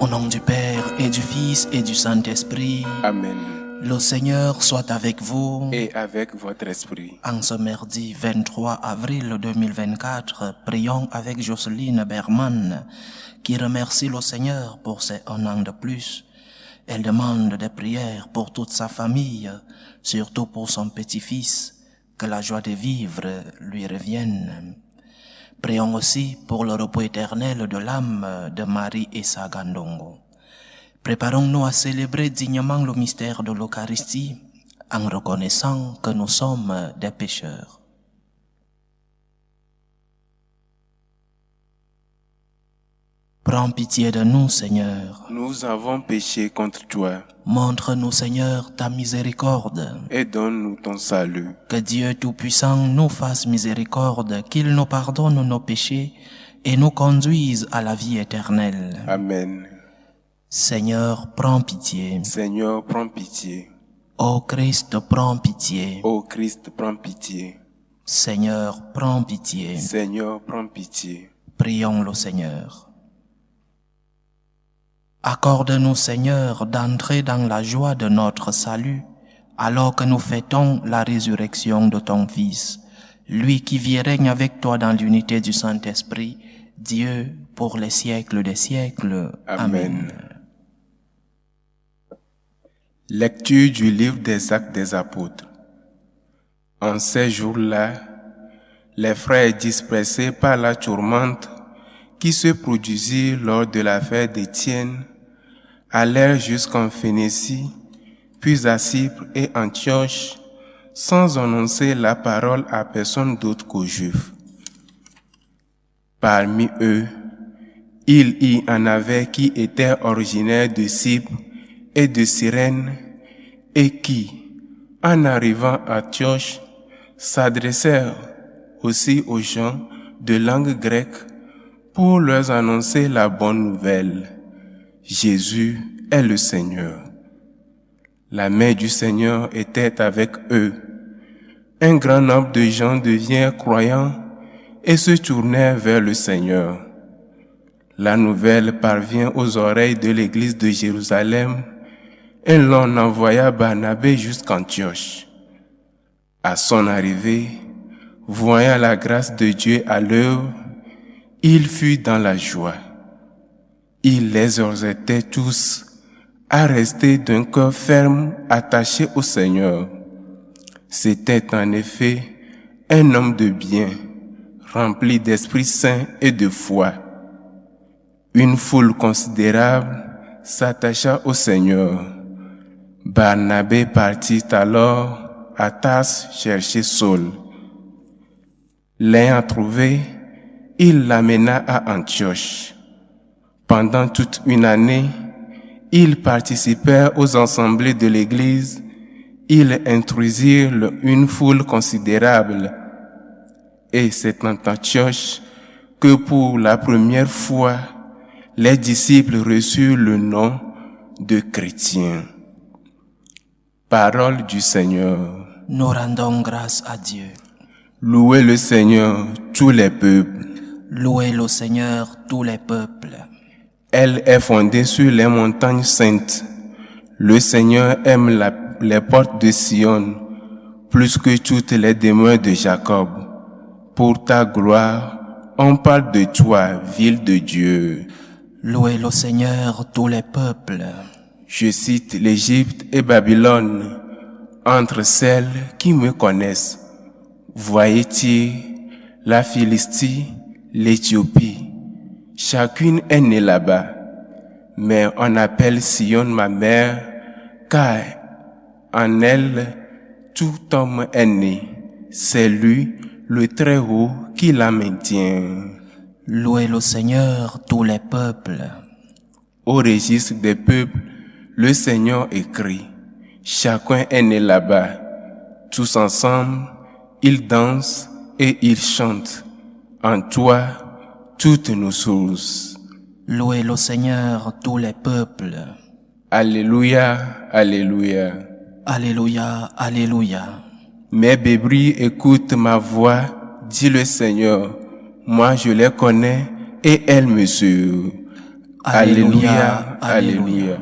Au nom du Père et du Fils et du Saint-Esprit. Amen. Le Seigneur soit avec vous. Et avec votre esprit. En ce mardi 23 avril 2024, prions avec Jocelyne Berman, qui remercie le Seigneur pour ses 1 an de plus. Elle demande des prières pour toute sa famille, surtout pour son petit-fils, que la joie de vivre lui revienne. Prions aussi pour le repos éternel de l'âme de Marie Essa Gandongo. Préparons-nous à célébrer dignement le mystère de l'Eucharistie en reconnaissant que nous sommes des pécheurs. Prends pitié de nous, Seigneur. Nous avons péché contre toi. Montre-nous, Seigneur, ta miséricorde. Et donne-nous ton salut. Que Dieu Tout-Puissant nous fasse miséricorde, qu'il nous pardonne nos péchés et nous conduise à la vie éternelle. Amen. Seigneur, prends pitié. Seigneur, prends pitié. Ô Christ, prends pitié. Ô Christ, prends pitié. Seigneur, prends pitié. Seigneur, prends pitié. Prions le Seigneur. Accorde-nous, Seigneur, d'entrer dans la joie de notre salut, alors que nous fêtons la résurrection de ton Fils, lui qui vit et règne avec toi dans l'unité du Saint-Esprit, Dieu, pour les siècles des siècles. Amen. Lecture du livre des Actes des Apôtres. En ces jours-là, les frères dispersés par la tourmente qui se produisit lors de la fête d'Étienne allèrent jusqu'en Phénicie, puis à Cypre et Antioche, sans annoncer la parole à personne d'autre qu'aux Juifs. Parmi eux, il y en avait qui étaient originaires de Cypre et de Cyrène, et qui, en arrivant à Antioche, s'adressèrent aussi aux gens de langue grecque pour leur annoncer la bonne nouvelle. Jésus est le Seigneur. La main du Seigneur était avec eux. Un grand nombre de gens devinrent croyants et se tournèrent vers le Seigneur. La nouvelle parvint aux oreilles de l'église de Jérusalem et l'on envoya Barnabé jusqu'Antioche. À son arrivée, voyant la grâce de Dieu à l'œuvre, il fut dans la joie. Il les exhortait tous à rester d'un cœur ferme attaché au Seigneur. C'était en effet un homme de bien, rempli d'Esprit Saint et de foi. Une foule considérable s'attacha au Seigneur. Barnabé partit alors à Tarse chercher Saul. L'ayant trouvé, il l'amena à Antioche. Pendant toute une année, ils participèrent aux assemblées de l'Église. Ils introduisirent une foule considérable. Et c'est en Antioche que pour la première fois, les disciples reçurent le nom de chrétiens. Parole du Seigneur. Nous rendons grâce à Dieu. Louez le Seigneur, tous les peuples. Louez le Seigneur, tous les peuples. Elle est fondée sur les montagnes saintes. Le Seigneur aime les portes de Sion plus que toutes les demeures de Jacob. Pour ta gloire, on parle de toi, ville de Dieu. Louez le Seigneur, tous les peuples. Je cite l'Égypte et Babylone, entre celles qui me connaissent. Voyez-il, la Philistie, l'Éthiopie. Chacune est née là-bas, mais on appelle Sion ma mère, car en elle tout homme est né. C'est lui, le Très-Haut, qui la maintient. Louez le Seigneur, tous les peuples. Au registre des peuples, le Seigneur écrit. Chacun est né là-bas. Tous ensemble, ils dansent et ils chantent. En toi, toutes nos sources. Louez le Seigneur, tous les peuples. Alléluia, Alléluia. Alléluia, Alléluia. Mes brebis écoutent ma voix, dit le Seigneur. Moi je les connais et elles me suivent. Alléluia, Alléluia.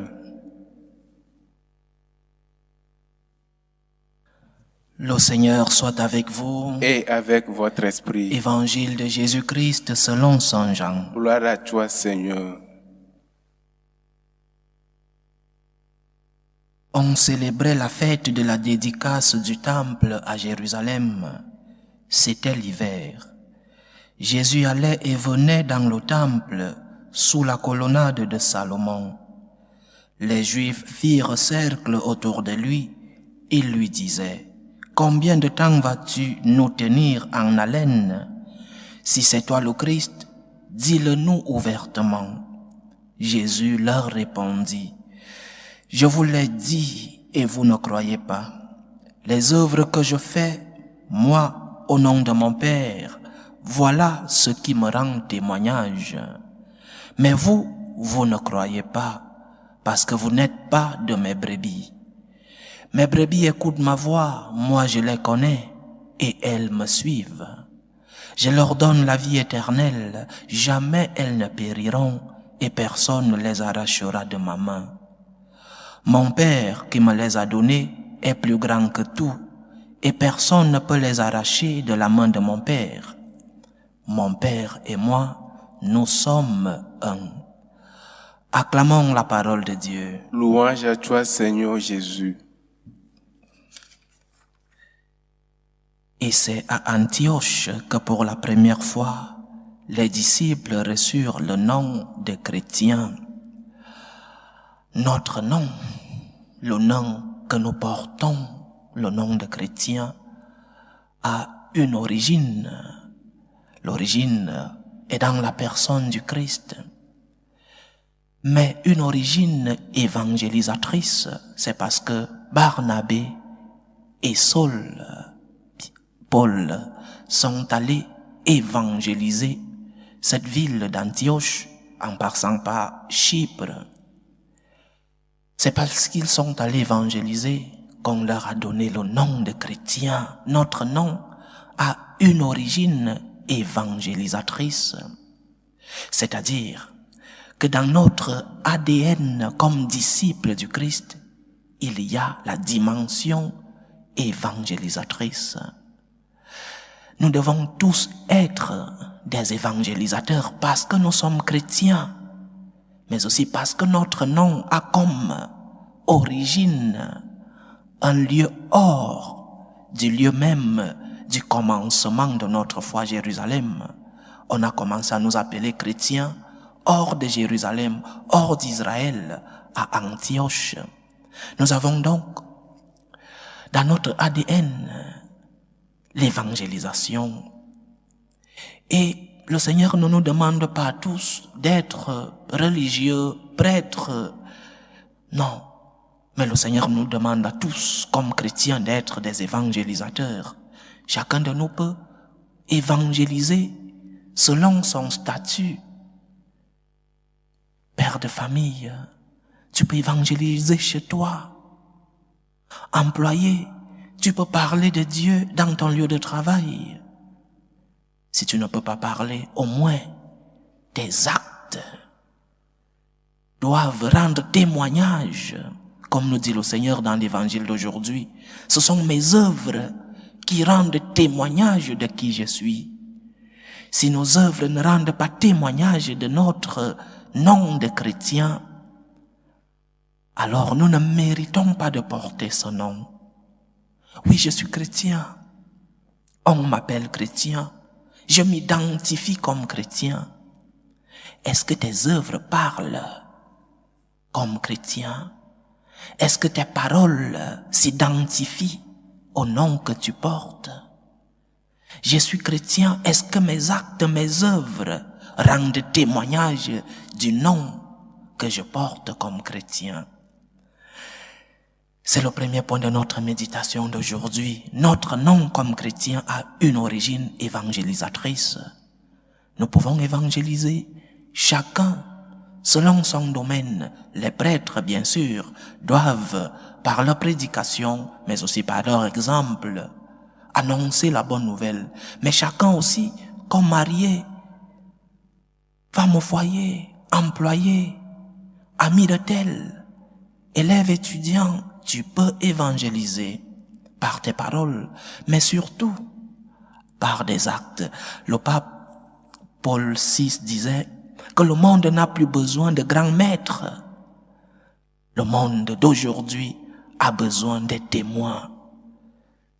Le Seigneur soit avec vous. Et avec votre esprit. Évangile de Jésus-Christ selon Saint Jean. Gloire à toi, Seigneur. On célébrait la fête de la dédicace du temple à Jérusalem. C'était l'hiver. Jésus allait et venait dans le temple sous la colonnade de Salomon. Les Juifs firent cercle autour de lui. Ils lui disaient: Combien de temps vas-tu nous tenir en haleine? Si c'est toi le Christ, dis-le-nous ouvertement. Jésus leur répondit: Je vous l'ai dit et vous ne croyez pas. Les œuvres que je fais, moi, au nom de mon Père, voilà ce qui me rend témoignage. Mais vous, vous ne croyez pas, parce que vous n'êtes pas de mes brebis. Mes brebis écoutent ma voix, moi je les connais, et elles me suivent. Je leur donne la vie éternelle, jamais elles ne périront, et personne ne les arrachera de ma main. Mon Père qui me les a donnés est plus grand que tout, et personne ne peut les arracher de la main de mon Père. Mon Père et moi, nous sommes un. Acclamons la parole de Dieu. Louange à toi, Seigneur Jésus. Et c'est à Antioche que pour la première fois, les disciples reçurent le nom de chrétiens. Notre nom, le nom que nous portons, le nom de chrétien, a une origine. L'origine est dans la personne du Christ. Mais une origine évangélisatrice, c'est parce que Barnabé et Paul sont allés évangéliser cette ville d'Antioche en passant par Chypre. C'est parce qu'ils sont allés évangéliser qu'on leur a donné le nom de chrétien. Notre nom a une origine évangélisatrice. C'est-à-dire que dans notre ADN comme disciples du Christ, il y a la dimension évangélisatrice. Nous devons tous être des évangélisateurs parce que nous sommes chrétiens, mais aussi parce que notre nom a comme origine un lieu hors du lieu même du commencement de notre foi, Jérusalem. On a commencé à nous appeler chrétiens hors de Jérusalem, hors d'Israël, à Antioche. Nous avons donc dans notre ADN l'évangélisation. Et le Seigneur ne nous demande pas tous d'être religieux, prêtres. Non. Mais le Seigneur nous demande à tous, comme chrétiens, d'être des évangélisateurs. Chacun de nous peut évangéliser selon son statut. Père de famille, tu peux évangéliser chez toi. Employé, tu peux parler de Dieu dans ton lieu de travail. Si tu ne peux pas parler, au moins tes actes doivent rendre témoignage, comme nous dit le Seigneur dans l'évangile d'aujourd'hui. Ce sont mes œuvres qui rendent témoignage de qui je suis. Si nos œuvres ne rendent pas témoignage de notre nom de chrétien, alors nous ne méritons pas de porter ce nom. Oui, je suis chrétien. On m'appelle chrétien. Je m'identifie comme chrétien. Est-ce que tes œuvres parlent comme chrétien? Est-ce que tes paroles s'identifient au nom que tu portes? Je suis chrétien. Est-ce que mes actes, mes œuvres rendent témoignage du nom que je porte comme chrétien? C'est le premier point de notre méditation d'aujourd'hui. Notre nom comme chrétien a une origine évangélisatrice. Nous pouvons évangéliser chacun selon son domaine. Les prêtres, bien sûr, doivent, par leur prédication, mais aussi par leur exemple, annoncer la bonne nouvelle. Mais chacun aussi, comme marié, femme au foyer, employé, ami de tel, élève étudiant, tu peux évangéliser par tes paroles, mais surtout par des actes. Le pape Paul VI disait que le monde n'a plus besoin de grands maîtres. Le monde d'aujourd'hui a besoin des témoins.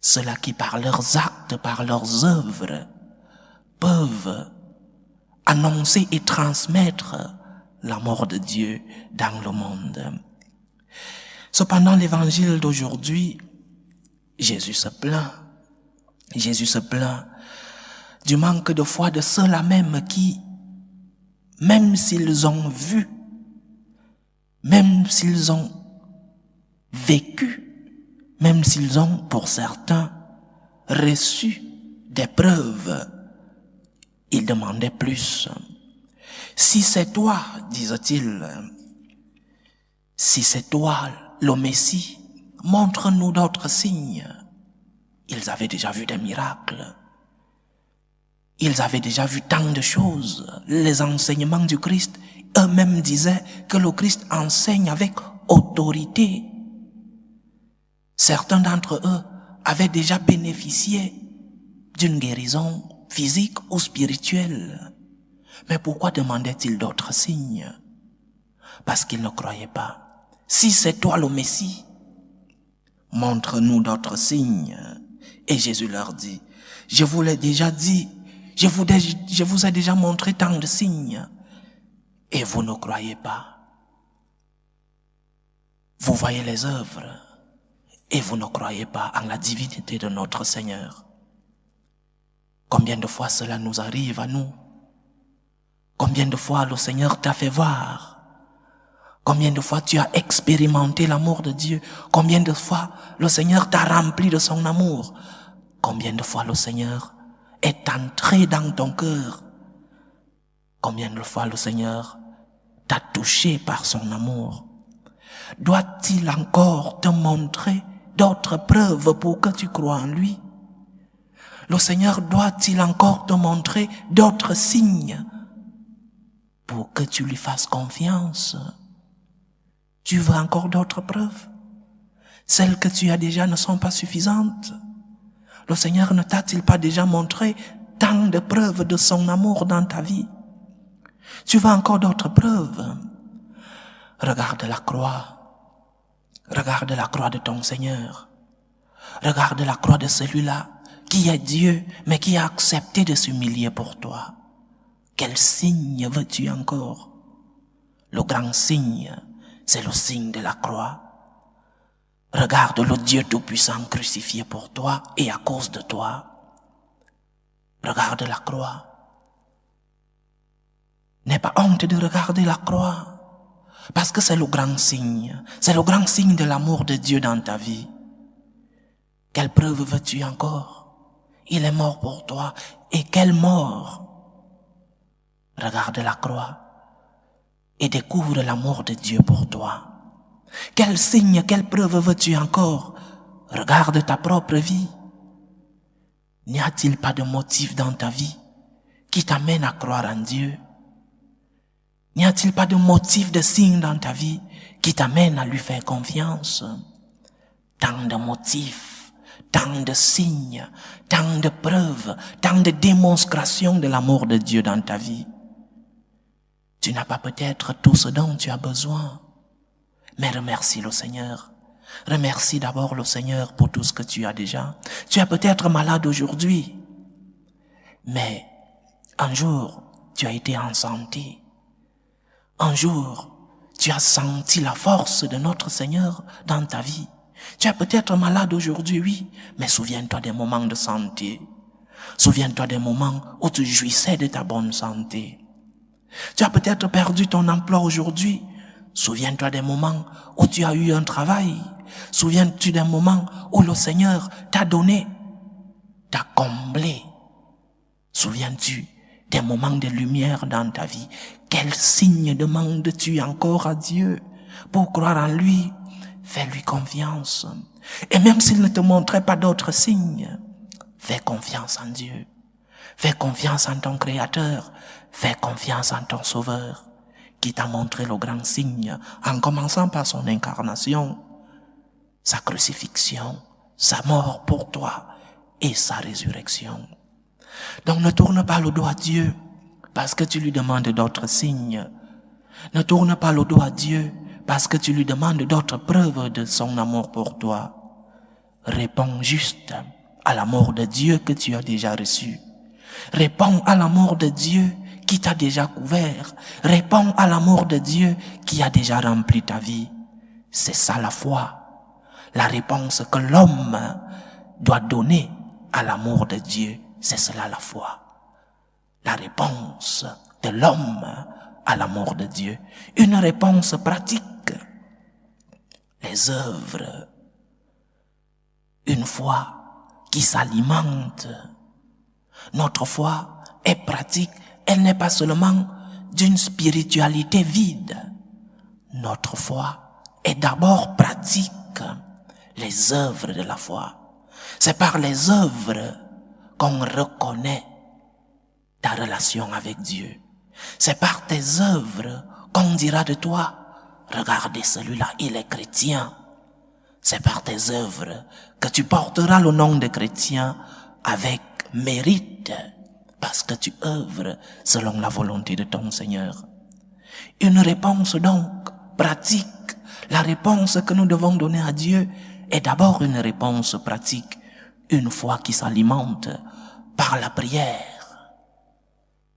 Ceux-là qui par leurs actes, par leurs œuvres, peuvent annoncer et transmettre la mort de Dieu dans le monde. Cependant, l'évangile d'aujourd'hui, Jésus se plaint du manque de foi de ceux-là même qui, même s'ils ont vu, même s'ils ont vécu, même s'ils ont, pour certains, reçu des preuves, ils demandaient plus. Si c'est toi, disent-ils, si c'est toi le Messie, montre-nous d'autres signes. Ils avaient déjà vu des miracles. Ils avaient déjà vu tant de choses. Les enseignements du Christ, eux-mêmes disaient que le Christ enseigne avec autorité. Certains d'entre eux avaient déjà bénéficié d'une guérison physique ou spirituelle. Mais pourquoi demandaient-ils d'autres signes? Parce qu'ils ne croyaient pas. Si c'est toi le Messie, montre-nous d'autres signes. Et Jésus leur dit, je vous l'ai déjà dit, je vous ai déjà montré tant de signes, et vous ne croyez pas. Vous voyez les œuvres, et vous ne croyez pas en la divinité de notre Seigneur. Combien de fois cela nous arrive à nous? Combien de fois le Seigneur t'a fait voir? Combien de fois tu as expérimenté l'amour de Dieu? Combien de fois le Seigneur t'a rempli de son amour? Combien de fois le Seigneur est entré dans ton cœur? Combien de fois le Seigneur t'a touché par son amour? Doit-il encore te montrer d'autres preuves pour que tu crois en lui? Le Seigneur doit-il encore te montrer d'autres signes pour que tu lui fasses confiance? Tu veux encore d'autres preuves? Celles que tu as déjà ne sont pas suffisantes. Le Seigneur ne t'a-t-il pas déjà montré tant de preuves de son amour dans ta vie? Tu veux encore d'autres preuves? Regarde la croix. Regarde la croix de ton Seigneur. Regarde la croix de celui-là qui est Dieu, mais qui a accepté de s'humilier pour toi. Quel signe veux-tu encore? Le grand signe, c'est le signe de la croix. Regarde le Dieu Tout-Puissant crucifié pour toi et à cause de toi. Regarde la croix. N'aie pas honte de regarder la croix, parce que c'est le grand signe de l'amour de Dieu dans ta vie. Quelle preuve veux-tu encore? Il est mort pour toi, et quelle mort? Regarde la croix et découvre l'amour de Dieu pour toi. Quel signe, quelle preuve veux-tu encore? Regarde ta propre vie. N'y a-t-il pas de motif dans ta vie qui t'amène à croire en Dieu? N'y a-t-il pas de motif, de signe dans ta vie qui t'amène à lui faire confiance? Tant de motifs, tant de signes, tant de preuves, tant de démonstrations de l'amour de Dieu dans ta vie. Tu n'as pas peut-être tout ce dont tu as besoin, mais remercie le Seigneur. Remercie d'abord le Seigneur pour tout ce que tu as déjà. Tu es peut-être malade aujourd'hui, mais un jour, tu as été en santé. Un jour, tu as senti la force de notre Seigneur dans ta vie. Tu es peut-être malade aujourd'hui, oui, mais souviens-toi des moments de santé. Souviens-toi des moments où tu jouissais de ta bonne santé. Tu as peut-être perdu ton emploi aujourd'hui. Souviens-toi des moments où tu as eu un travail. Souviens-tu des moments où le Seigneur t'a donné, t'a comblé. Souviens-tu des moments de lumière dans ta vie? Quel signe demandes-tu encore à Dieu pour croire en lui? Fais-lui confiance. Et même s'il ne te montrait pas d'autres signes, fais confiance en Dieu. Fais confiance en ton Créateur. Fais confiance en ton Sauveur, qui t'a montré le grand signe, en commençant par son incarnation, sa crucifixion, sa mort pour toi et sa résurrection. Donc ne tourne pas le dos à Dieu parce que tu lui demandes d'autres signes. Ne tourne pas le dos à Dieu parce que tu lui demandes d'autres preuves de son amour pour toi. Réponds juste à l'amour de Dieu que tu as déjà reçu. Réponds à l'amour de Dieu qui t'a déjà couvert. Réponds à l'amour de Dieu qui a déjà rempli ta vie. C'est ça la foi. La réponse que l'homme doit donner à l'amour de Dieu, c'est cela la foi. La réponse de l'homme à l'amour de Dieu. Une réponse pratique. Les œuvres. Une foi qui s'alimente. Notre foi est pratique. Elle n'est pas seulement d'une spiritualité vide. Notre foi est d'abord pratique. Les œuvres de la foi. C'est par les œuvres qu'on reconnaît ta relation avec Dieu. C'est par tes œuvres qu'on dira de toi, regardez celui-là, il est chrétien. C'est par tes œuvres que tu porteras le nom de chrétien avec mérite, parce que tu œuvres selon la volonté de ton Seigneur. Une réponse donc pratique. La réponse que nous devons donner à Dieu est d'abord une réponse pratique, une foi qui s'alimente par la prière,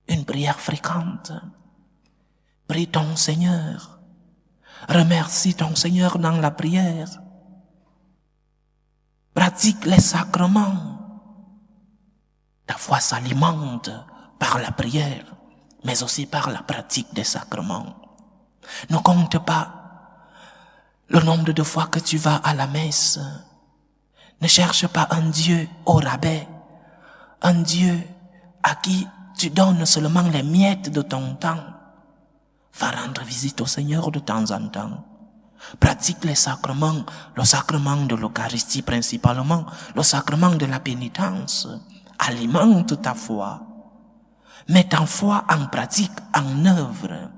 une prière fréquente. Prie ton Seigneur, remercie ton Seigneur dans la prière, pratique les sacrements. Ta foi s'alimente par la prière, mais aussi par la pratique des sacrements. Ne compte pas le nombre de fois que tu vas à la messe. Ne cherche pas un Dieu au rabais, un Dieu à qui tu donnes seulement les miettes de ton temps. Va rendre visite au Seigneur de temps en temps. Pratique les sacrements, le sacrement de l'Eucharistie principalement, le sacrement de la pénitence. Alimente ta foi. Mets ta foi en pratique, en œuvre.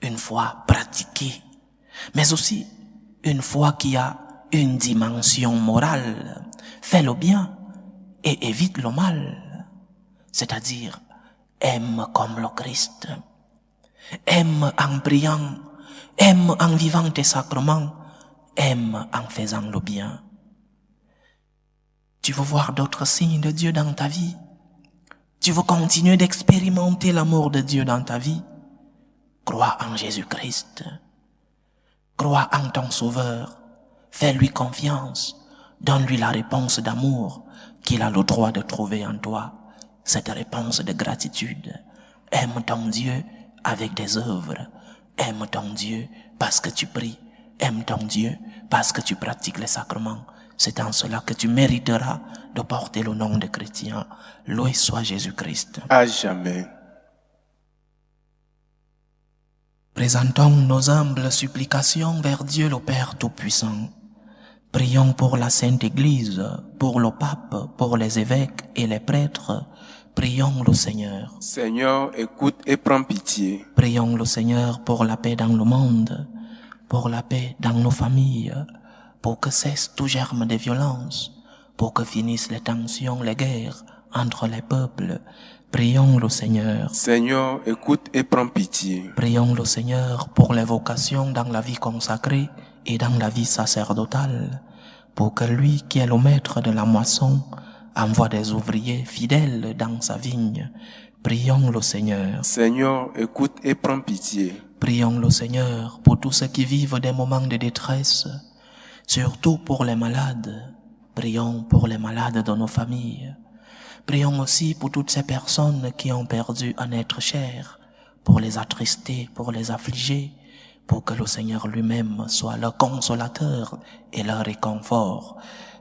Une foi pratiquée, mais aussi une foi qui a une dimension morale. Fais le bien et évite le mal. C'est-à-dire, aime comme le Christ. Aime en priant, aime en vivant tes sacrements, aime en faisant le bien. Tu veux voir d'autres signes de Dieu dans ta vie? Tu veux continuer d'expérimenter l'amour de Dieu dans ta vie? Crois en Jésus-Christ. Crois en ton Sauveur. Fais-lui confiance. Donne-lui la réponse d'amour qu'il a le droit de trouver en toi. Cette réponse de gratitude. Aime ton Dieu avec des œuvres. Aime ton Dieu parce que tu pries. Aime ton Dieu parce que tu pratiques les sacrements. C'est en cela que tu mériteras de porter le nom de chrétien. Loué soit Jésus-Christ. À jamais. Présentons nos humbles supplications vers Dieu le Père Tout-Puissant. Prions pour la Sainte Église, pour le pape, pour les évêques et les prêtres. Prions le Seigneur. Seigneur, écoute et prends pitié. Prions le Seigneur pour la paix dans le monde, pour la paix dans nos familles, pour que cesse tout germe de violence, pour que finissent les tensions, les guerres entre les peuples. Prions le Seigneur. Seigneur, écoute et prends pitié. Prions le Seigneur pour les vocations dans la vie consacrée et dans la vie sacerdotale, pour que lui qui est le maître de la moisson envoie des ouvriers fidèles dans sa vigne. Prions le Seigneur. Seigneur, écoute et prends pitié. Prions le Seigneur pour tous ceux qui vivent des moments de détresse, surtout pour les malades. Prions pour les malades de nos familles. Prions aussi pour toutes ces personnes qui ont perdu un être cher, pour les attrister, pour les affliger, pour que le Seigneur lui-même soit leur consolateur et leur réconfort.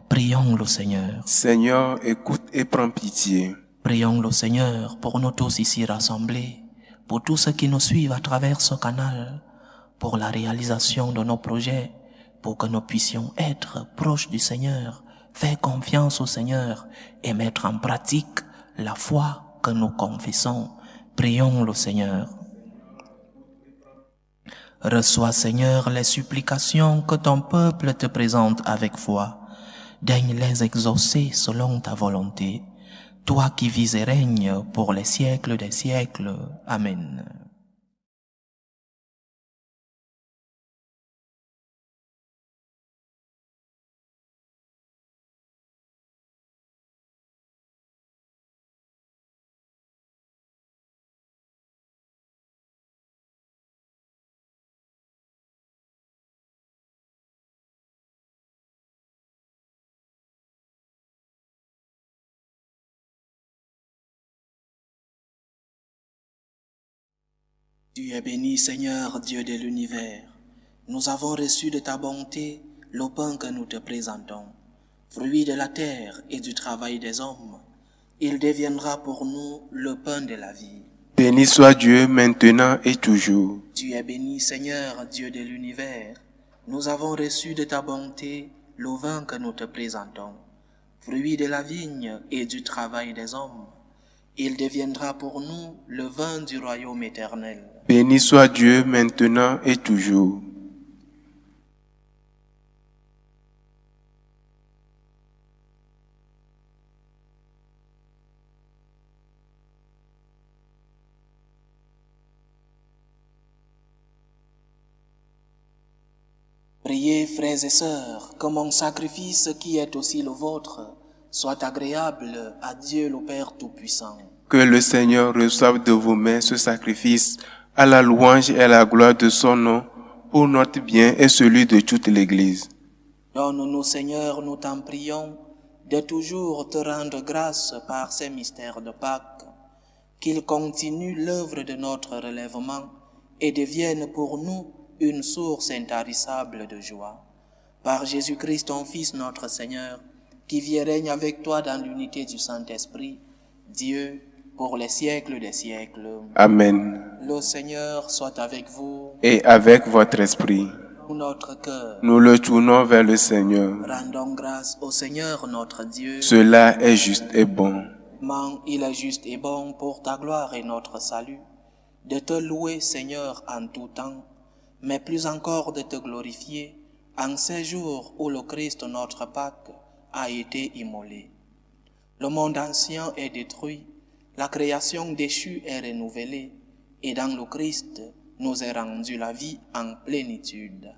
Prions le Seigneur. Seigneur, écoute et prends pitié. Prions le Seigneur pour nous tous ici rassemblés, pour tous ceux qui nous suivent à travers ce canal, pour la réalisation de nos projets, pour que nous puissions être proches du Seigneur, faire confiance au Seigneur et mettre en pratique la foi que nous confessons. Prions le Seigneur. Reçois, Seigneur, les supplications que ton peuple te présente avec foi. Daigne les exaucer selon ta volonté, toi qui vis et règnes pour les siècles des siècles. Amen. Tu es béni, Seigneur, Dieu de l'univers. Nous avons reçu de ta bonté le pain que nous te présentons, fruit de la terre et du travail des hommes. Il deviendra pour nous le pain de la vie. Béni soit Dieu maintenant et toujours. Tu es béni, Seigneur, Dieu de l'univers. Nous avons reçu de ta bonté le vin que nous te présentons, fruit de la vigne et du travail des hommes. Il deviendra pour nous le vin du royaume éternel. Béni soit Dieu maintenant et toujours. Priez, frères et sœurs, que mon sacrifice qui est aussi le vôtre soit agréable à Dieu le Père Tout-Puissant. Que le Seigneur reçoive de vos mains ce sacrifice à la louange et à la gloire de son nom, pour notre bien et celui de toute l'Église. Donne-nous, Seigneur, nous t'en prions, de toujours te rendre grâce par ces mystères de Pâques, qu'ils continuent l'œuvre de notre relèvement et deviennent pour nous une source intarissable de joie. Par Jésus-Christ, ton Fils, notre Seigneur, qui vit et règne avec toi dans l'unité du Saint-Esprit, Dieu, pour les siècles des siècles. Amen. Le Seigneur soit avec vous. Et avec votre esprit, Notre cœur. nous le tournons vers le Seigneur. Rendons grâce au Seigneur notre Dieu. Cela est juste et bon. Il est juste et bon pour ta gloire et notre salut, de te louer, Seigneur, en tout temps, mais plus encore de te glorifier en ces jours où le Christ, notre Pâque, a été immolé. Le monde ancien est détruit, la création déchue est renouvelée, et dans le Christ nous est rendue la vie en plénitude.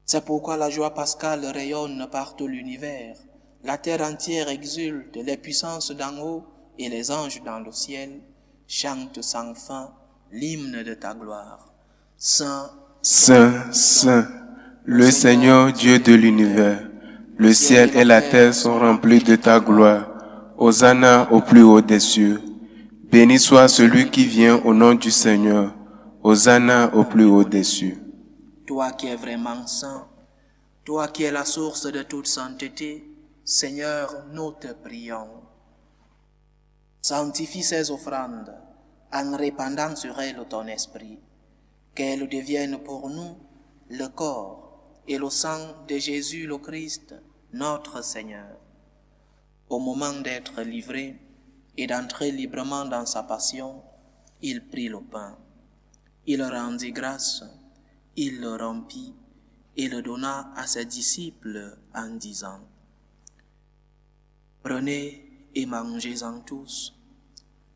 C'est pourquoi la joie pascale rayonne par tout l'univers, la terre entière exulte, les puissances d'en haut et les anges dans le ciel chantent sans fin l'hymne de ta gloire. Saint, Saint, Saint, le Seigneur Dieu de l'univers, le ciel et la terre sont remplis de ta gloire. Hosanna au plus haut des cieux. Béni soit celui qui vient au nom du Seigneur. Hosanna au plus haut des cieux. toi qui es vraiment saint, toi qui es la source de toute sainteté, Seigneur, nous te prions. Sanctifie ces offrandes en répandant sur elles ton esprit, qu'elles deviennent pour nous le corps et le sang de Jésus le Christ, notre Seigneur. Au moment d'être livré et d'entrer librement dans sa passion, il prit le pain. Il rendit grâce, il le rompit et le donna à ses disciples en disant: Prenez et mangez-en tous,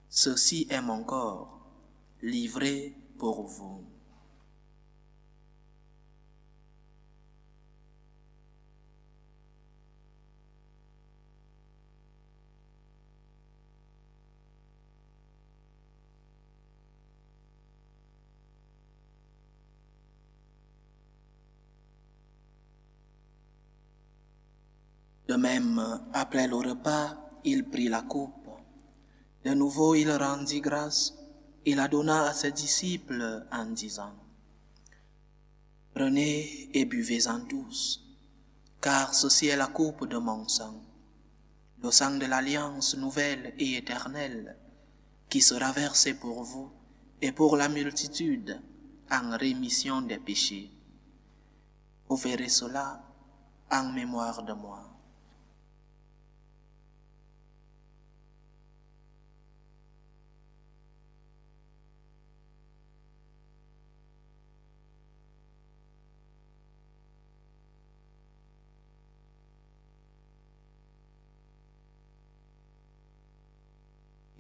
ceci est mon corps, livré pour vous. De même, après le repas, il prit la coupe. De nouveau, il rendit grâce et la donna à ses disciples en disant: Prenez et buvez-en tous, car ceci est la coupe de mon sang, le sang de l'alliance nouvelle et éternelle, qui sera versé pour vous et pour la multitude en rémission des péchés. Vous ferez cela en mémoire de moi.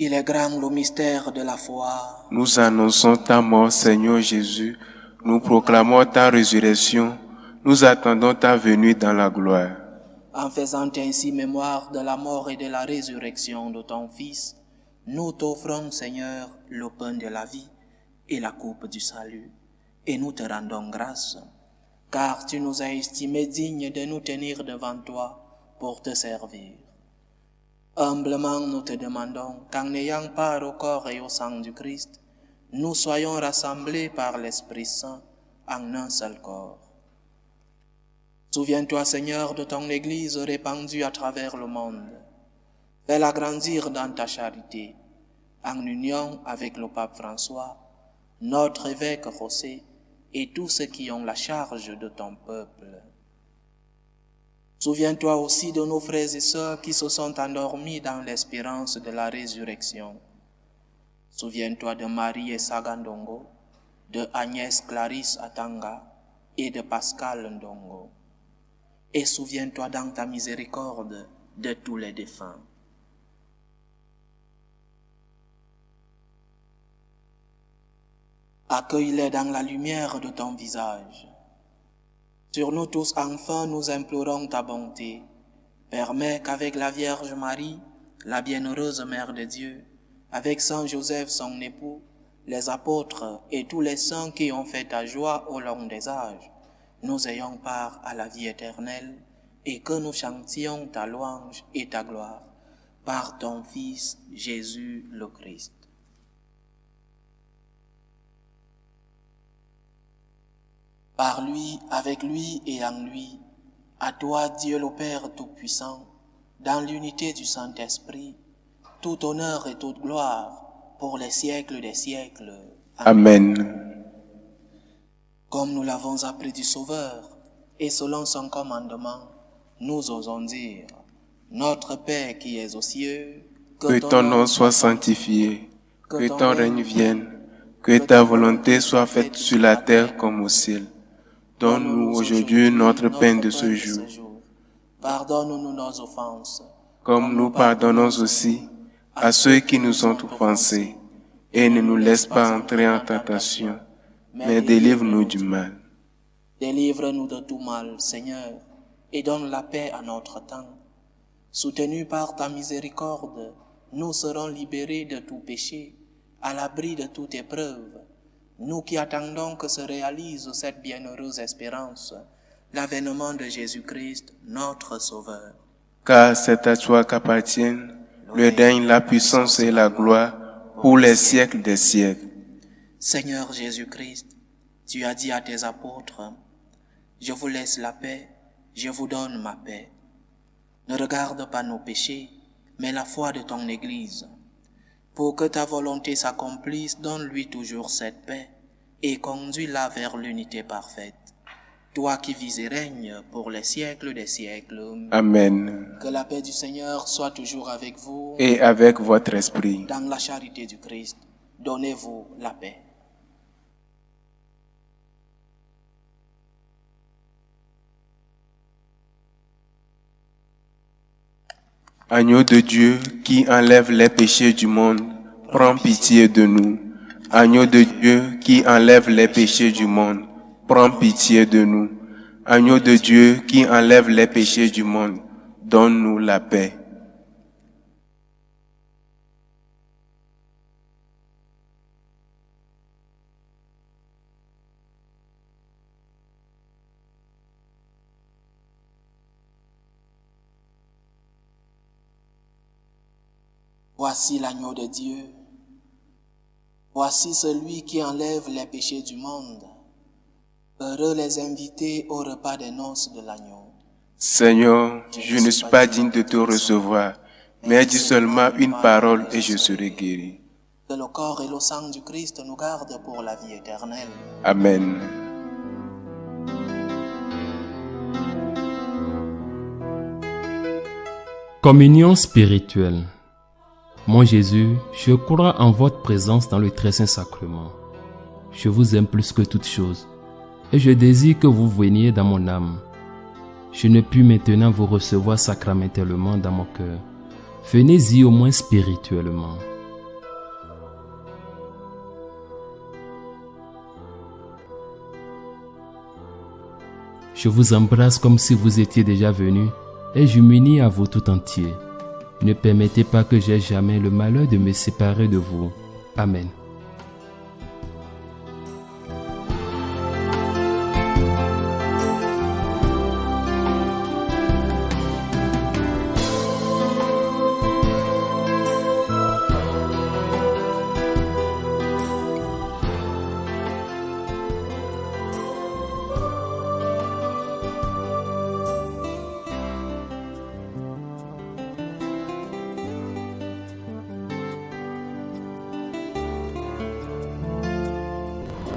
Il est grand le mystère de la foi. Nous annonçons ta mort, Seigneur Jésus. Nous proclamons ta résurrection. Nous attendons ta venue dans la gloire. En faisant ainsi mémoire de la mort et de la résurrection de ton Fils, nous t'offrons, Seigneur, le pain de la vie et la coupe du salut, et nous te rendons grâce, car tu nous as estimés dignes de nous tenir devant toi pour te servir. Humblement nous te demandons qu'en ayant part au corps et au sang du Christ, nous soyons rassemblés par l'Esprit Saint en un seul corps. Souviens-toi, Seigneur, de ton Église répandue à travers le monde. Fais-la grandir dans ta charité, en union avec le pape François, notre évêque José et tous ceux qui ont la charge de ton peuple. Souviens-toi aussi de nos frères et sœurs qui se sont endormis dans l'espérance de la résurrection. Souviens-toi de Marie et Sagandongo, de Agnès Clarisse Atanga et de Pascal Ndongo. Et souviens-toi dans ta miséricorde de tous les défunts. Accueille-les dans la lumière de ton visage. Sur nous tous, enfin, nous implorons ta bonté. Permets qu'avec la Vierge Marie, la bienheureuse Mère de Dieu, avec Saint Joseph, son époux, les apôtres et tous les saints qui ont fait ta joie au long des âges, nous ayons part à la vie éternelle et que nous chantions ta louange et ta gloire par ton Fils Jésus le Christ. Par lui, avec lui et en lui, à toi Dieu le Père Tout-Puissant, dans l'unité du Saint-Esprit, tout honneur et toute gloire pour les siècles des siècles. Amen. Comme nous l'avons appris du Sauveur, et selon son commandement, nous osons dire, Notre Père qui es aux cieux, que ton nom soit sanctifié, que ton règne vienne, que ta volonté soit faite sur la terre comme au ciel. Donne-nous aujourd'hui notre pain de ce jour. Pardonne-nous nos offenses, comme nous pardonnons aussi à ceux qui nous ont offensés, et ne nous laisse pas entrer en tentation, mais délivre-nous du mal. Délivre-nous de tout mal, Seigneur, et donne la paix à notre temps. Soutenus par ta miséricorde, nous serons libérés de tout péché, à l'abri de toute épreuve. Nous qui attendons que se réalise cette bienheureuse espérance, l'avènement de Jésus-Christ, notre Sauveur. Car c'est à toi qu'appartiennent le règne, la puissance et la gloire pour les siècles des siècles. Seigneur Jésus-Christ, tu as dit à tes apôtres, « Je vous laisse la paix, je vous donne ma paix. Ne regarde pas nos péchés, mais la foi de ton Église. Pour que ta volonté s'accomplisse, donne-lui toujours cette paix et conduis-la vers l'unité parfaite. Toi qui vis et règnes pour les siècles des siècles. Amen. Que la paix du Seigneur soit toujours avec vous. Et avec votre esprit. Dans la charité du Christ, donnez-vous la paix. Agneau de Dieu qui enlève les péchés du monde, prends pitié de nous. Agneau de Dieu qui enlève les péchés du monde, prends pitié de nous. Agneau de Dieu qui enlève les péchés du monde, donne-nous la paix. Voici l'agneau de Dieu. Voici celui qui enlève les péchés du monde. Heureux les invités au repas des noces de l'agneau. Seigneur, je ne suis pas digne de te recevoir, mais dis seulement une parole et je serai guéri. Que le corps et le sang du Christ nous gardent pour la vie éternelle. Amen. Communion spirituelle. Mon Jésus, je crois en votre présence dans le très saint sacrement. Je vous aime plus que toute chose, et je désire que vous veniez dans mon âme. Je ne puis maintenant vous recevoir sacramentellement dans mon cœur. Venez-y au moins spirituellement. Je vous embrasse comme si vous étiez déjà venu et je m'unis à vous tout entier. Ne permettez pas que j'aie jamais le malheur de me séparer de vous. Amen.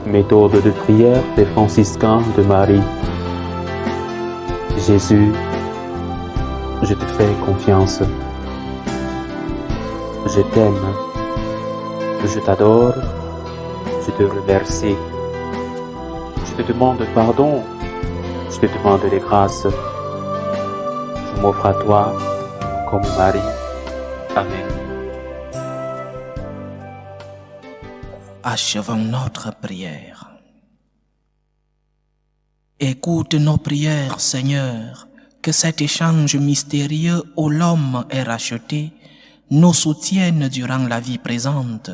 Méthode de prière des franciscains de Marie. Jésus, je te fais confiance. Je t'aime. Je t'adore. Je te remercie. Je te demande pardon. Je te demande des grâces. Je m'offre à toi comme Marie. Amen. Achevons notre prière. Écoute nos prières, Seigneur, que cet échange mystérieux où l'homme est racheté nous soutienne durant la vie présente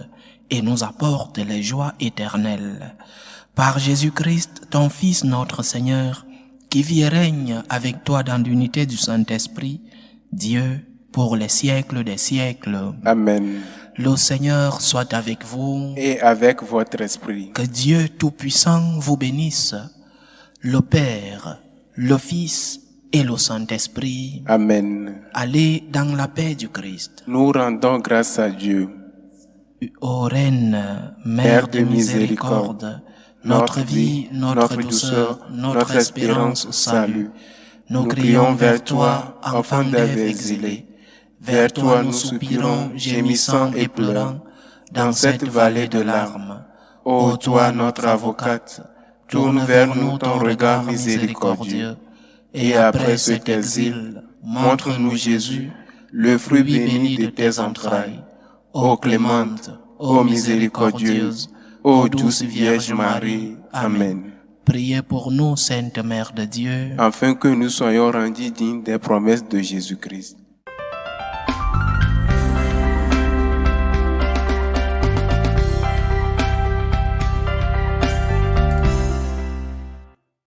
et nous apporte les joies éternelles. Par Jésus-Christ, ton Fils notre Seigneur, qui vit et règne avec toi dans l'unité du Saint-Esprit, Dieu, pour les siècles des siècles. Amen. Le Seigneur soit avec vous. Et avec votre esprit. Que Dieu Tout-Puissant vous bénisse, le Père, le Fils et le Saint-Esprit. Amen. Allez dans la paix du Christ. Nous rendons grâce à Dieu. Ô Reine, Mère de miséricorde, notre vie, notre douceur, notre espérance, salut. Nous crions vers toi, enfant d'Ève exilé. Vers toi nous soupirons, gémissant et pleurant, dans cette vallée de larmes. Ô toi, notre avocate, tourne vers nous ton regard miséricordieux, et après cet exil, montre-nous Jésus, le fruit béni de tes entrailles. Ô clémente, ô miséricordieuse, ô douce Vierge Marie. Amen. Priez pour nous, Sainte Mère de Dieu, afin que nous soyons rendus dignes des promesses de Jésus-Christ.